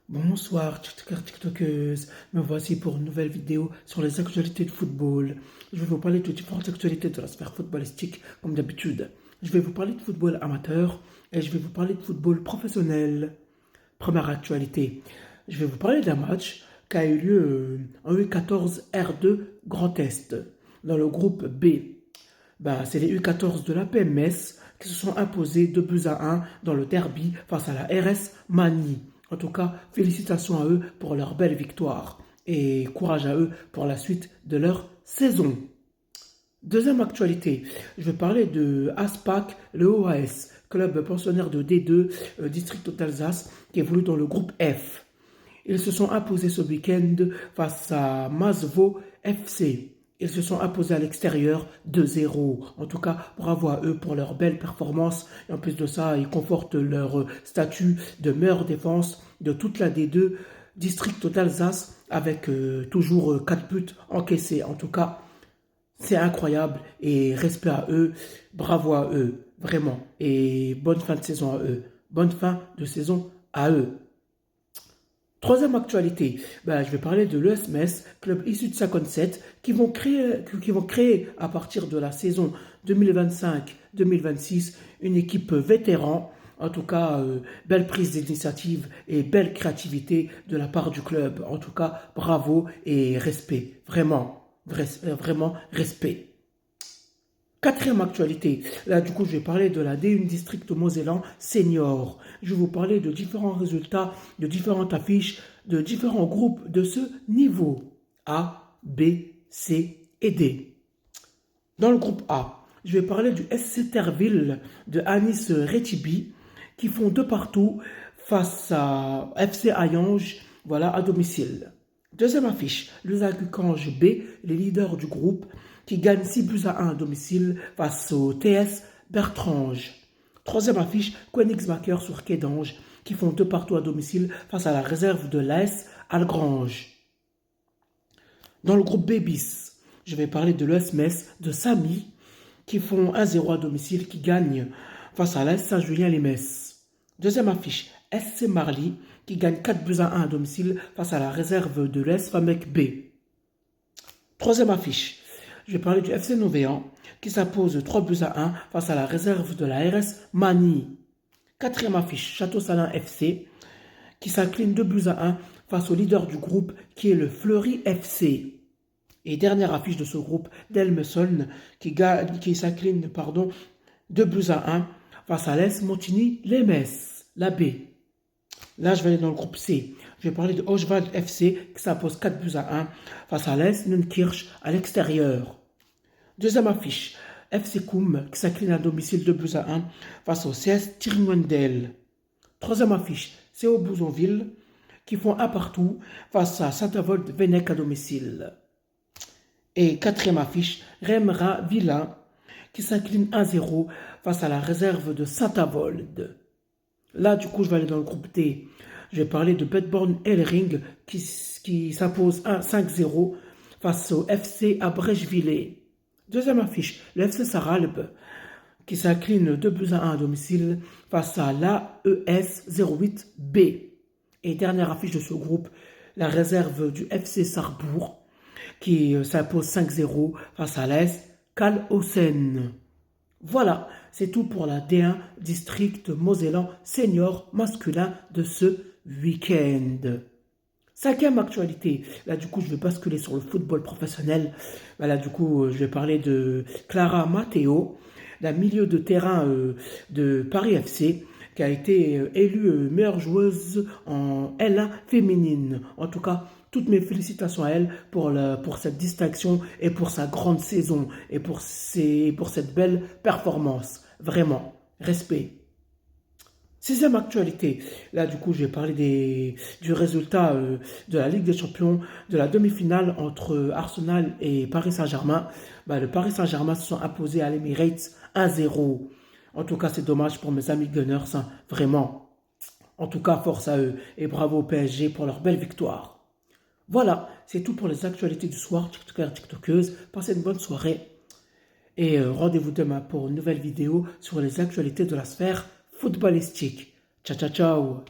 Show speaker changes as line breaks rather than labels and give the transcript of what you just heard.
Bonsoir, TikTokers. Me voici pour une nouvelle vidéo sur les actualités de football. Je vais vous parler de différentes actualités de la sphère footballistique, comme d'habitude. Je vais vous parler de football amateur et je vais vous parler de football professionnel. Première actualité. Je vais vous parler d'un match qui a eu lieu en U14 R2 Grand Est, dans le groupe B. C'est les U14 de la PMS qui se sont imposés 2-1 dans le derby face à la RS Mani. En tout cas, félicitations à eux pour leur belle victoire et courage à eux pour la suite de leur saison. Deuxième actualité, je vais parler de ASPAC, le OAS, club pensionnaire de D2, district d'Alsace, qui évolue dans le groupe F. Ils se sont imposés ce week-end face à Masvo FC. Ils se sont imposés à l'extérieur 2-0. En tout cas, bravo à eux pour leur belle performance. Et en plus de ça, ils confortent leur statut de meilleure défense de toute la D2 district d'Alsace avec toujours 4 buts encaissés. En tout cas, c'est incroyable et respect à eux. Bravo à eux, vraiment. Et bonne fin de saison à eux. Bonne fin de saison à eux. Troisième actualité, je vais parler de l'ESMS, club issu de 57, qui vont créer à partir de la saison 2025-2026 une équipe vétéran. En tout cas, belle prise d'initiative et belle créativité de la part du club. En tout cas, bravo et respect. Vraiment, vraiment respect. Quatrième actualité, là du coup je vais parler de la D1 District Mosellan Senior. Je vais vous parler de différents résultats, de différentes affiches, de différents groupes de ce niveau A, B, C et D. Dans le groupe A, je vais parler du SC Terville de Anis Retibi qui font 2-2 face à FC Hayange, voilà, à domicile. Deuxième affiche, le Zagukange B, les leaders du groupe, qui gagnent 6-1 à domicile face au TS Bertrange. Troisième affiche, Koenigsmacker sur Kédange, qui font 2-2 à domicile face à la réserve de l'AS Algrange. Dans le groupe B bis, je vais parler de l'ESMS de Samy, qui font 1-0 à domicile, qui gagnent face à l'AS Saint-Julien-les-Metz. Deuxième affiche, SC Marly, qui gagne 4-1 à domicile face à la réserve de l'AS Famek B. Troisième affiche, je vais parler du FC Novéan, qui s'impose 3-1 face à la réserve de la RS Mani. Quatrième affiche, Château-Salin FC, qui s'incline 2-1 face au leader du groupe, qui est le Fleury FC. Et dernière affiche de ce groupe, Delmeson, qui s'incline 2-1 face à l'Es Montigny-les-Metz, la B. Là, je vais aller dans le groupe C. Je vais parler de Hochwald FC qui s'impose 4-1 face à l'Es Neunkirch à l'extérieur. Deuxième affiche, FC Koum qui s'incline à domicile 2-1 face au CS Tiringwendel. Troisième affiche, CO Bouzonville qui font 1-1 face à Saint-Avold-Venec à domicile. Et quatrième affiche, Remra Villain qui s'incline 1-0 face à la réserve de Saint-Avold. Là, du coup, je vais aller dans le groupe D. Je vais parler de Bedborn Hellering qui s'impose 5-0 face au FC Abrèchevillers. Deuxième affiche, le FC Saralbe qui s'incline 2-1 à domicile face à l'AES 08B. Et dernière affiche de ce groupe, la réserve du FC Sarrebourg qui s'impose 5-0 face à l'AS Calhausen. Voilà, c'est tout pour la D1 District Mosellan Senior masculin de ce week-end. Cinquième actualité, là du coup je vais basculer sur le football professionnel. Là du coup je vais parler de Clara Matteo, la milieu de terrain de Paris FC, qui a été élue meilleure joueuse en L1 féminine. En tout cas, toutes mes félicitations à elle pour cette distinction et pour sa grande saison et pour cette belle performance. Vraiment, respect. Sixième actualité, là du coup je vais parler du résultat de la Ligue des Champions, de la demi-finale entre Arsenal et Paris Saint-Germain. Le Paris Saint-Germain se sont imposés à l'Emirates 1-0. En tout cas c'est dommage pour mes amis Gunners, hein, vraiment. En tout cas force à eux et bravo au PSG pour leur belle victoire. Voilà, c'est tout pour les actualités du soir, TikTokers, TikTokeuses. Passez une bonne soirée et rendez-vous demain pour une nouvelle vidéo sur les actualités de la sphère footballistique. Ciao, ciao, ciao.